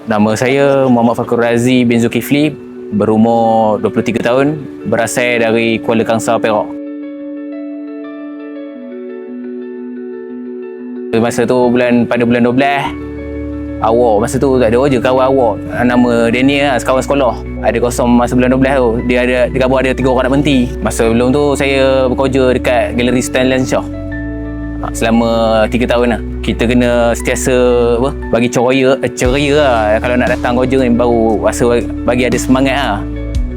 Nama saya Muhammad Fakhur Razi bin Zulkifli, berumur 23 tahun, berasal dari Kuala Kangsar, Perak. Masa tu pada bulan 12, awak masa tu tak ada je kawan awak. Nama Daniel lah, kawan sekolah. Ada kosong masa bulan 12 tu. Dia khabar ada 3 orang nak berhenti. Masa sebelum tu saya bekerja dekat Galeri Stanley Shah. Selama 3 tahun lah. Kita kena sentiasa bagi ceria lah. Kalau nak datang kerja ni baru rasa bagi ada semangat lah.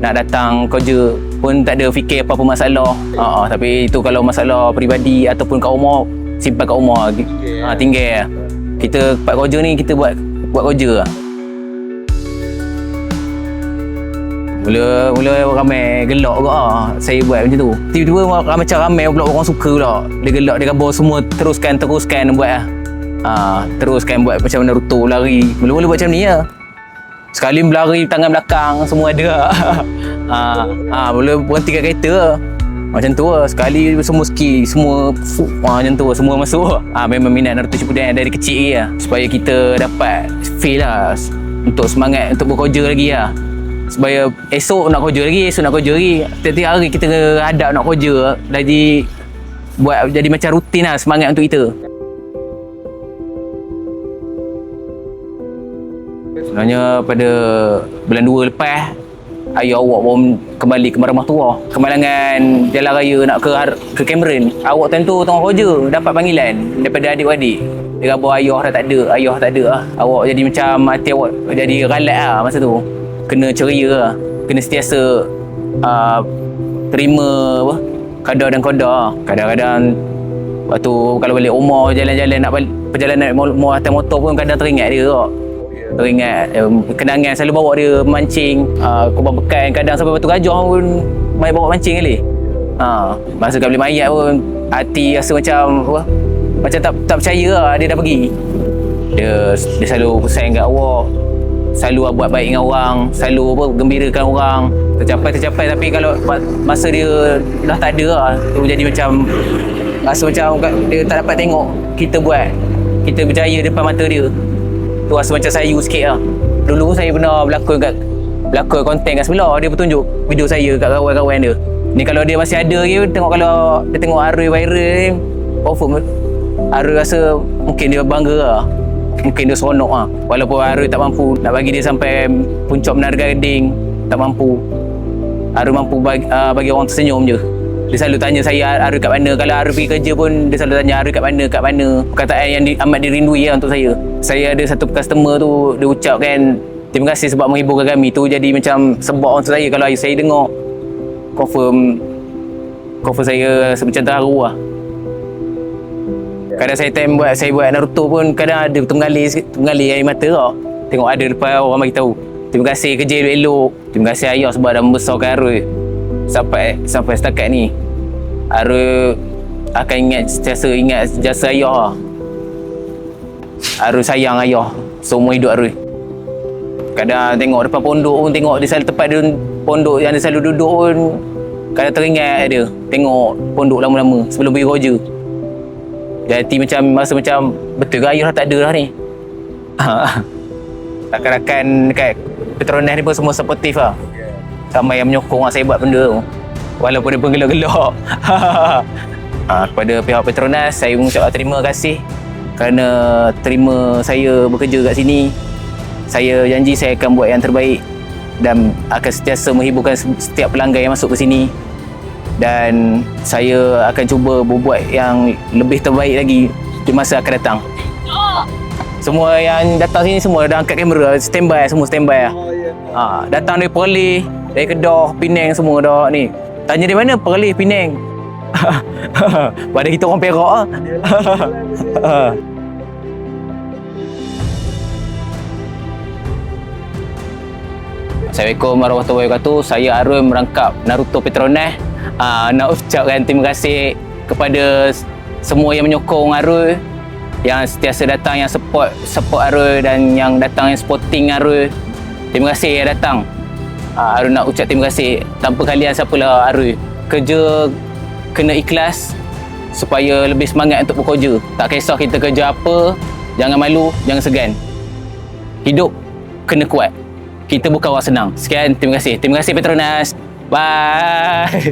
Nak datang kerja pun tak ada fikir apa-apa masalah. Tapi itu kalau masalah peribadi ataupun kat rumah, simpan kat rumah. Tinggal. Kita part kerja ni kita buat kerja lah. Mula ramai gelak juga saya buat macam tu. Tiba-tiba macam ramai pula orang suka pula. Dia gelak, dia khabar semua teruskan buat lah. Teruskan buat macam Naruto lari. Mula-mula buat macam ni lah. Sekali berlari tangan belakang semua ada. Mula berhenti kat kereta lah. Macam tu lah. Sekali semua ski, semua macam tu lah. Semua masuk lah. Memang minat Naruto Shippuden dari kecil lagi lah. Supaya kita dapat feel lah. Untuk semangat untuk bekerja lagi lah. Supaya esok nak kerja lagi. Tiap-tiap hari kita hadap nak kerja. Jadi macam rutin lah semangat untuk kita. Sebenarnya pada bulan 2 lepas, ayah awak pun kembali ke marah tua. Kemalangan jalan raya nak ke Cameron. Awak tentu tengah kerja, dapat panggilan daripada adik-adik. Dia kata ayah dah tak ada lah. Awak jadi macam hati awak jadi ralat lah masa tu. Kena ceria lah. Kena sentiasa terima kadar dan kodar. Kadang-kadang waktu kalau balik rumah jalan-jalan nak perjalanan atas motor pun kadang teringat dia tak. Teringat kenangan selalu bawa dia mancing, kubang bekan, kadang sampai Batu Gajah pun main bawa mancing kali. Masa kat beli mayat pun hati rasa macam tak percaya lah dia dah pergi. Dia selalu pesan kat awak, selalu buat baik dengan orang, selalu gembirakan orang. Tercapai tapi kalau masa dia dah tak ada lah, tu jadi macam rasa macam dia tak dapat tengok kita berjaya depan mata dia. Tu rasa macam sayu sikit lah. Dulu saya pernah berlakon konten kat sebelah, dia bertunjuk video saya kat kawan-kawan dia. Ni kalau dia masih ada lagi, kalau dia tengok Arui viral ni, confirm Arui rasa mungkin dia bangga lah. Mungkin dia seronok lah. Walaupun Arui tak mampu nak bagi dia sampai puncak Menara Gading, tak mampu. Arui mampu bagi orang tersenyum je. Dia selalu tanya saya Arui kat mana. Kalau Arui pergi kerja pun dia selalu tanya Arui kat mana. Perkataan yang amat dirindui lah untuk saya. Saya ada satu customer tu, dia ucapkan terima kasih sebab menghiburkan kami. Tu jadi macam sebab untuk saya. Kalau saya dengar, confirm saya macam terharu lah. Kadang saya buat Naruto pun kadang ada tenggali air mata tak. Tengok ada depan orang bagi tahu. Terima kasih kerja elok. Terima kasih ayah sebab dah membesarkan Arui sampai setakat ni. Arui akan sentiasa ingat jasa ayah lah. Arui sayang ayah seumur hidup Arui. Kadang tengok depan pondok pun, tengok dia selalu tempat dia pondok yang dia selalu duduk pun, kadang teringat dia tengok pondok lama-lama sebelum pergi kerja. Jadi rasa macam betul ke ayah dah tak ada dah ni. Rakan-rakan dekat Petronas ni pun semua supportive lah. Ramai yang menyokong saya buat benda tu, walaupun dia pun gelak-gelak. Kepada pihak Petronas saya mengucapkan terima kasih kerana terima saya bekerja kat sini. Saya janji saya akan buat yang terbaik dan akan sentiasa menghiburkan setiap pelanggan yang masuk ke sini. Dan saya akan cuba berbuat yang lebih terbaik lagi di masa akan datang. Semua yang datang sini semua dah angkat kamera, standby lah. Datang dari Perlis, dari Kedah, Penang semua dah ni. Tanya dari mana? Perlis, Penang. Pada kita orang Perak lah. Assalamualaikum warahmatullahi wabarakatuh. Saya Arun merangkap Naruto Petronas. Nak ucapkan terima kasih kepada semua yang menyokong Arul, yang sentiasa datang, yang support Arul, dan yang datang yang supporting Arul. Terima kasih yang datang. Arul nak ucap terima kasih. Tanpa kalian siapalah Arul. Kerja kena ikhlas supaya lebih semangat untuk bekerja. Tak kisah kita kerja apa, jangan malu, jangan segan. Hidup kena kuat. Kita bukan orang senang. Sekian, terima kasih. Terima kasih Petronas. Bye.